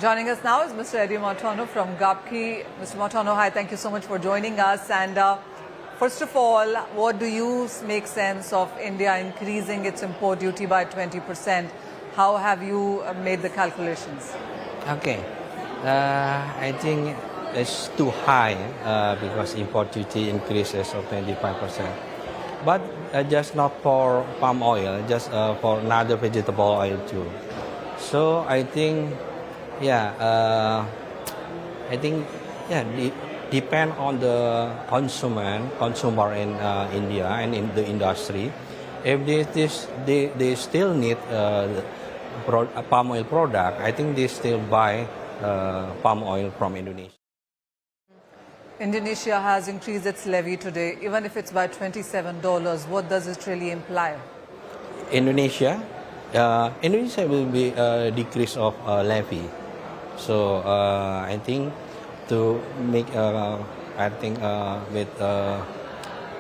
Joining us now is Mr. Eddie Martono from GAPKI. Mr. Martono, hi, thank you so much for joining us. And first of all, what do you make sense of India increasing its import duty by 20%? How have you made the calculations? Okay, I think it's too high because import duty increases of 25%. But just not for palm oil, just for another vegetable oil too. So I think, depend on the consumer in India and in the industry. If they still need palm oil product, I think they still buy palm oil from Indonesia. Indonesia has increased its levy today, even if it's by $27. What does it really imply? Indonesia will be a decrease of levy. So I think to make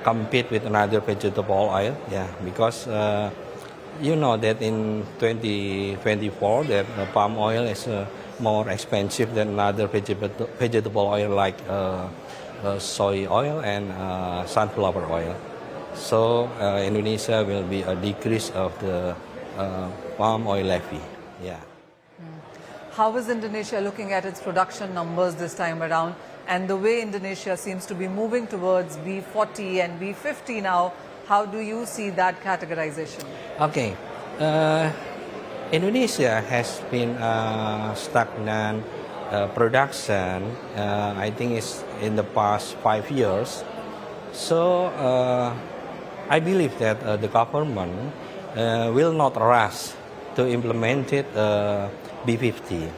compete with another vegetable oil, because you know that in 2024 that palm oil is more expensive than another vegetable oil like soy oil and sunflower oil. So Indonesia will be a decrease of the palm oil levy. How is Indonesia looking at its production numbers this time around? And the way Indonesia seems to be moving towards B40 and B50 now, how do you see that categorization? Okay. Indonesia has been stagnant production, I think it's in the past 5 years. So I believe that the government will not rush to implement it B50.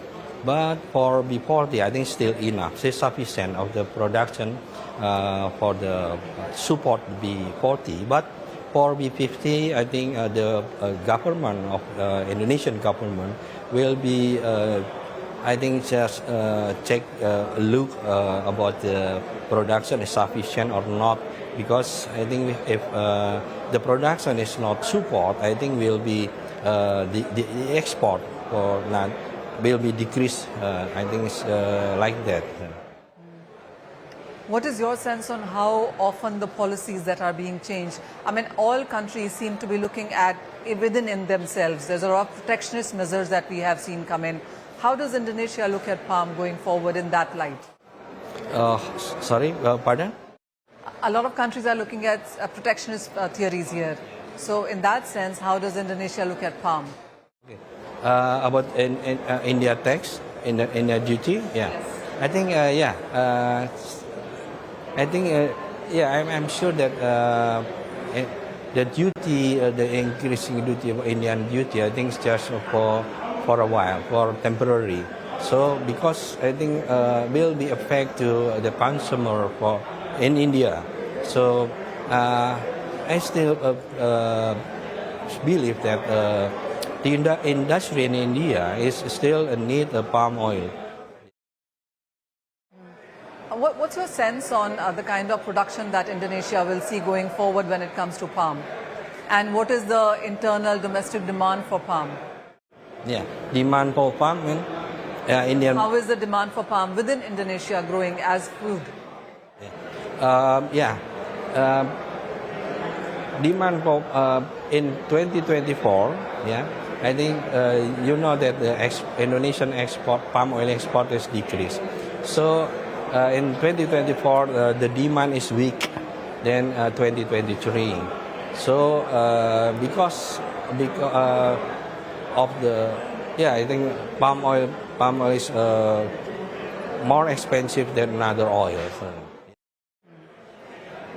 But for B40, I think still enough, still sufficient of the production for the support B40. But for B50, I think the government of Indonesian government will be, I think, just take a look about the production is sufficient or not. Because I think if the production is not support, I think will be the export for not will be decreased. I think it's like that. What is your sense on how often the policies that are being changed? I mean, all countries seem to be looking at within in themselves. There's a lot of protectionist measures that we have seen come in. How does Indonesia look at palm going forward in that light? Pardon? A lot of countries are looking at protectionist theories here. So in that sense, how does Indonesia look at palm? Okay. About India tax, India duty, Yes. I think, I'm sure that the duty, the increasing duty of Indian duty, I think is just for a while, for temporary. So because I think will be affect to the consumer in India. So I still believe that the industry in India is still in need of palm oil. What's your sense on the kind of production that Indonesia will see going forward when it comes to palm? And what is the internal domestic demand for palm? Demand for palm in Indian. How is the demand for palm within Indonesia growing as food? Demand for in 2024, I think you know that the Indonesian palm oil export is decreased. So in 2024, the demand is weak than 2023. So because of the I think palm oil is more expensive than other oils.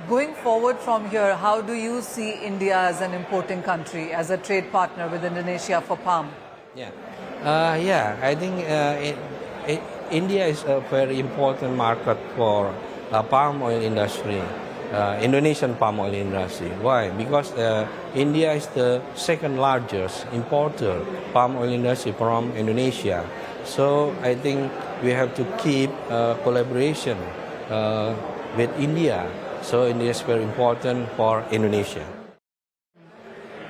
Going forward from here, how do you see India as an importing country, as a trade partner with Indonesia for palm? I think India is a very important market for palm oil industry, Indonesian palm oil industry. Why? Because India is the second largest importer palm oil industry from Indonesia. So I think we have to keep collaboration with India. So India is very important for Indonesia.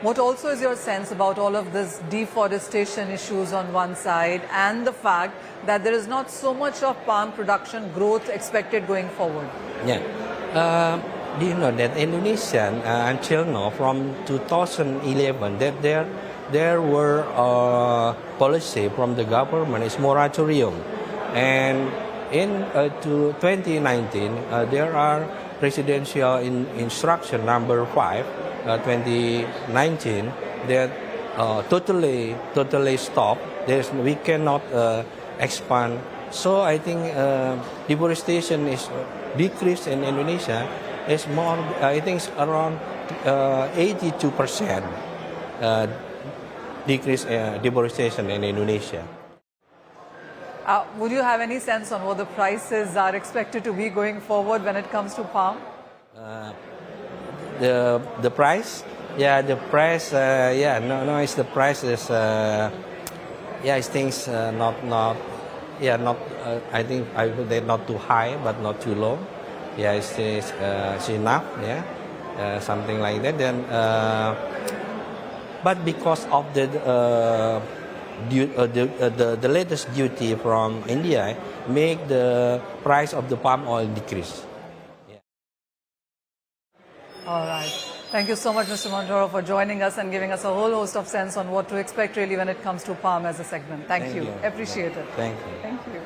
What also is your sense about all of this deforestation issues on one side and the fact that there is not so much of palm production growth expected going forward? Yeah. Do you know that Indonesian until now from 2011 that there were policy from the government is moratorium, and in to 2019 there are presidential instruction number 5 2019 that totally stop. We cannot expand. So I think deforestation is decreased in Indonesia is more. I think it's around 82% decrease deforestation in Indonesia. Would you have any sense on what the prices are expected to be going forward when it comes to palm? The price, yeah, the price, yeah, no, it's the price is, yeah, I think not, yeah, not. I think I would say not too high, but not too low. Yeah, it's enough, yeah, something like that. Then, but because of the latest duty from India, make the price of the palm oil decrease. All right. Thank you so much, Mr. Montoro, for joining us and giving us a whole host of sense on what to expect really when it comes to palm as a segment. Thank you. Appreciate it. Thank you. Thank you.